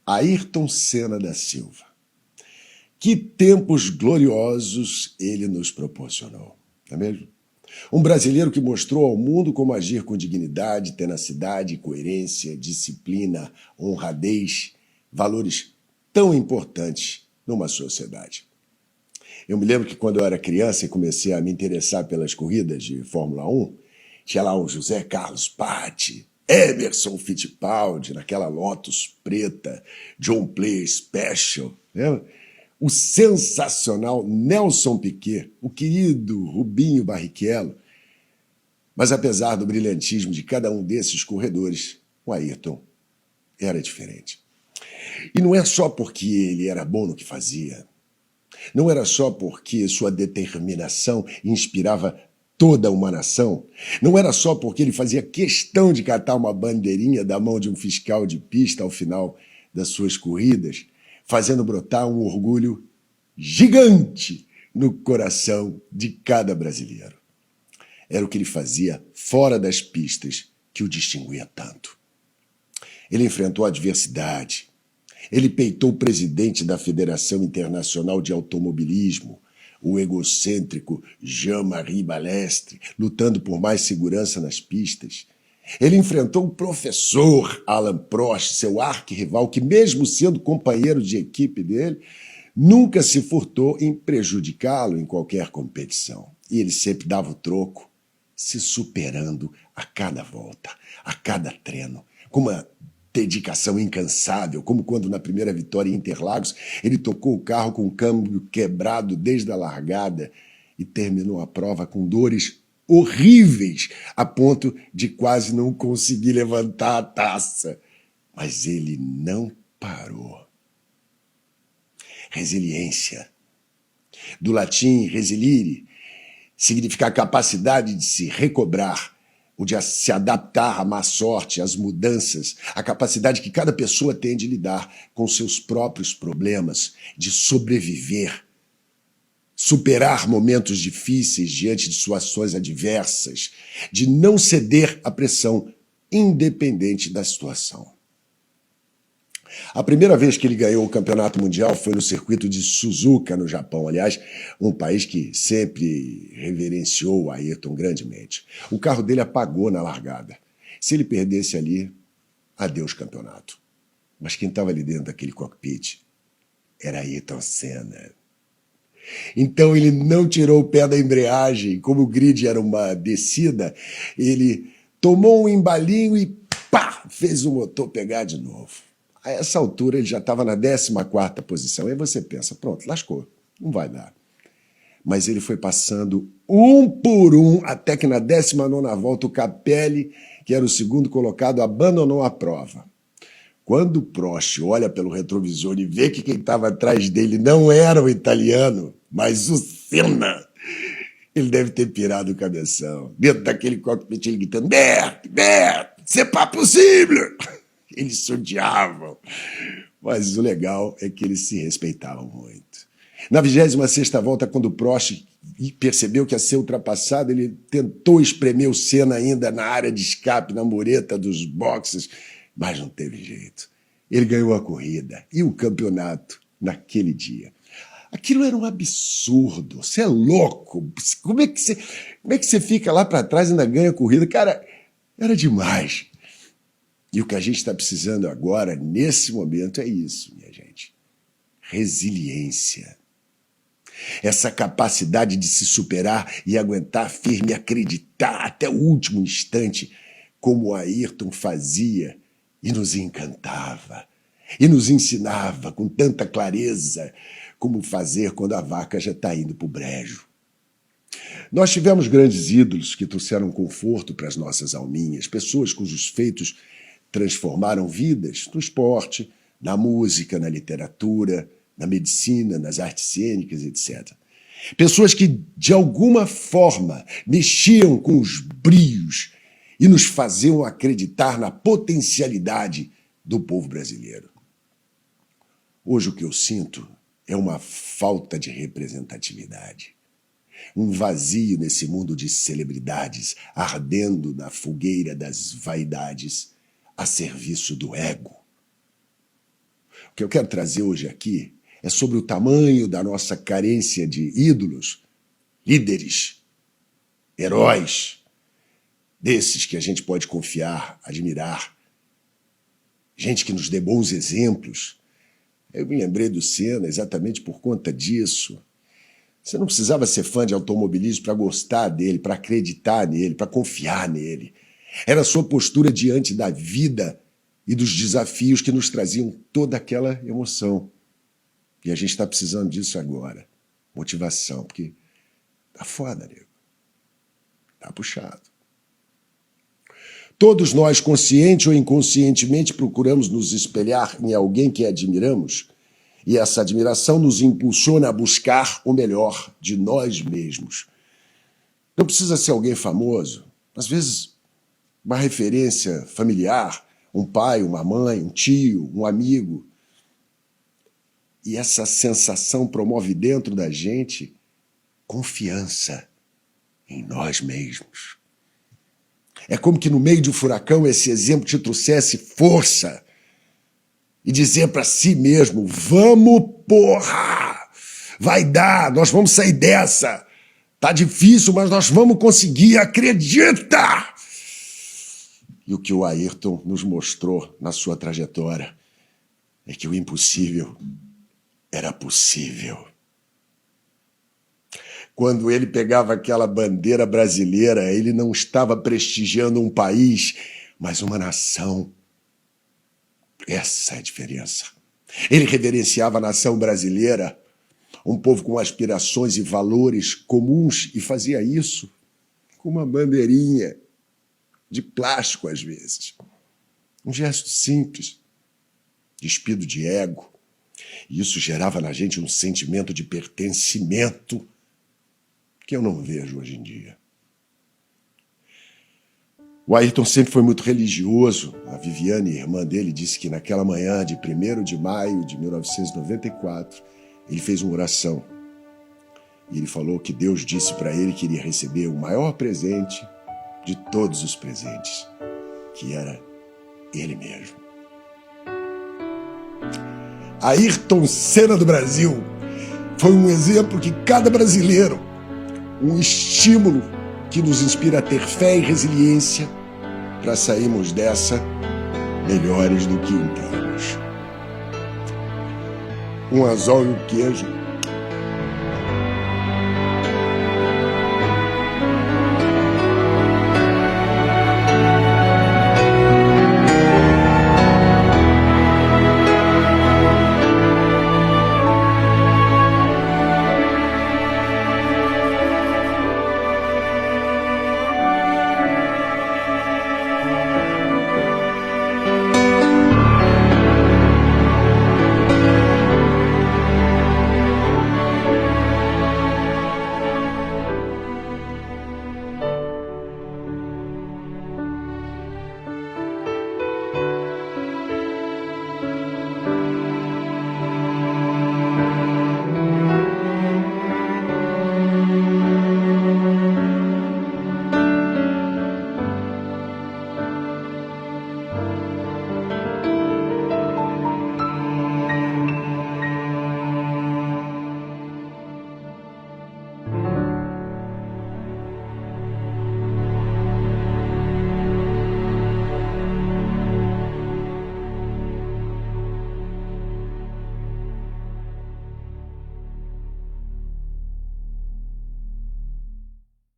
Ayrton Senna da Silva. Que tempos gloriosos ele nos proporcionou, não é mesmo? Um brasileiro que mostrou ao mundo como agir com dignidade, tenacidade, coerência, disciplina, honradez, valores tão importantes numa sociedade. Eu me lembro que quando eu era criança e comecei a me interessar pelas corridas de Fórmula 1, tinha lá o José Carlos Patti, Emerson Fittipaldi, naquela Lotus preta, John Player Special, né? O sensacional Nelson Piquet, o querido Rubinho Barrichello. Mas apesar do brilhantismo de cada um desses corredores, o Ayrton era diferente. E não é só porque ele era bom no que fazia, não era só porque sua determinação inspirava toda uma nação, não era só porque ele fazia questão de catar uma bandeirinha da mão de um fiscal de pista ao final das suas corridas, fazendo brotar um orgulho gigante no coração de cada brasileiro. Era o que ele fazia fora das pistas que o distinguia tanto. Ele enfrentou a adversidade. Ele peitou o presidente da Federação Internacional de Automobilismo, o egocêntrico Jean-Marie Balestre, lutando por mais segurança nas pistas. Ele enfrentou o professor Alain Prost, seu arquirrival, que mesmo sendo companheiro de equipe dele, nunca se furtou em prejudicá-lo em qualquer competição. E ele sempre dava o troco, se superando a cada volta, a cada treino, com uma dedicação incansável, como quando na primeira vitória em Interlagos ele tocou o carro com o câmbio quebrado desde a largada e terminou a prova com dores horríveis, a ponto de quase não conseguir levantar a taça. Mas ele não parou. Resiliência. Do latim resilire, significa a capacidade de se recobrar, o de se adaptar à má sorte, às mudanças, a capacidade que cada pessoa tem de lidar com seus próprios problemas, de sobreviver, superar momentos difíceis diante de situações adversas, de não ceder à pressão, independente da situação. A primeira vez que ele ganhou o campeonato mundial foi no circuito de Suzuka, no Japão. Aliás, um país que sempre reverenciou o Ayrton grandemente. O carro dele apagou na largada. Se ele perdesse ali, adeus campeonato. Mas quem estava ali dentro daquele cockpit era Ayrton Senna. Então ele não tirou o pé da embreagem. Como o grid era uma descida, ele tomou um embalinho e pá, fez o motor pegar de novo. A essa altura ele já estava na 14ª posição. Aí você pensa, pronto, lascou, não vai dar. Mas ele foi passando um por um, até que na 19ª volta o Capelli, que era o segundo colocado, abandonou a prova. Quando o Prost olha pelo retrovisor e vê que quem estava atrás dele não era o italiano, mas o Senna, ele deve ter pirado o cabeção. Dentro daquele cockpit ele gritando, Bert, c'est pas possible! Eles se odiavam, mas o legal é que eles se respeitavam muito. Na 26ª volta, quando o Prost percebeu que ia ser ultrapassado, ele tentou espremer o Senna ainda na área de escape, na mureta dos boxes, mas não teve jeito. Ele ganhou a corrida e o campeonato naquele dia. Aquilo era um absurdo, você é louco, como é que você fica lá para trás e ainda ganha a corrida? Cara, era demais. E o que a gente está precisando agora, nesse momento, é isso, minha gente. Resiliência. Essa capacidade de se superar e aguentar firme, acreditar até o último instante, como o Ayrton fazia e nos encantava, e nos ensinava com tanta clareza como fazer quando a vaca já está indo para o brejo. Nós tivemos grandes ídolos que trouxeram conforto para as nossas alminhas, pessoas cujos feitos transformaram vidas no esporte, na música, na literatura, na medicina, nas artes cênicas, etc. Pessoas que, de alguma forma, mexiam com os brios e nos faziam acreditar na potencialidade do povo brasileiro. Hoje o que eu sinto é uma falta de representatividade. Um vazio nesse mundo de celebridades, ardendo na fogueira das vaidades, a serviço do ego. que eu quero trazer hoje aqui é sobre o tamanho da nossa carência de ídolos, líderes, heróis, desses que a gente pode confiar, admirar, gente que nos dê bons exemplos. Eu me lembrei do Senna exatamente por conta disso. Você não precisava ser fã de automobilismo para gostar dele, para acreditar nele, para confiar nele. Era a sua postura diante da vida e dos desafios que nos traziam toda aquela emoção. E a gente está precisando disso agora. Motivação, porque tá foda, nego. Tá puxado. Todos nós, consciente ou inconscientemente, procuramos nos espelhar em alguém que admiramos, e essa admiração nos impulsiona a buscar o melhor de nós mesmos. Não precisa ser alguém famoso. Às vezes, uma referência familiar, um pai, uma mãe, um tio, um amigo. E essa sensação promove dentro da gente confiança em nós mesmos. É como que no meio de um furacão esse exemplo te trouxesse força e dizer para si mesmo: vamos, porra! Vai dar, nós vamos sair dessa. Tá difícil, mas nós vamos conseguir, acredita! E o que o Ayrton nos mostrou na sua trajetória é que o impossível era possível. Quando ele pegava aquela bandeira brasileira, ele não estava prestigiando um país, mas uma nação. Essa é a diferença. Ele reverenciava a nação brasileira, um povo com aspirações e valores comuns, e fazia isso com uma bandeirinha de plástico às vezes. Um gesto simples, despido de ego. E isso gerava na gente um sentimento de pertencimento que eu não vejo hoje em dia. O Ayrton sempre foi muito religioso. A Viviane, irmã dele, disse que naquela manhã de 1º de maio de 1994, ele fez uma oração. E ele falou que Deus disse para ele que iria receber o maior presente de todos os presentes, que era ele mesmo. Ayrton Senna do Brasil foi um exemplo que cada brasileiro, um estímulo que nos inspira a ter fé e resiliência para sairmos dessa melhores do que entramos. Um anzol e um queijo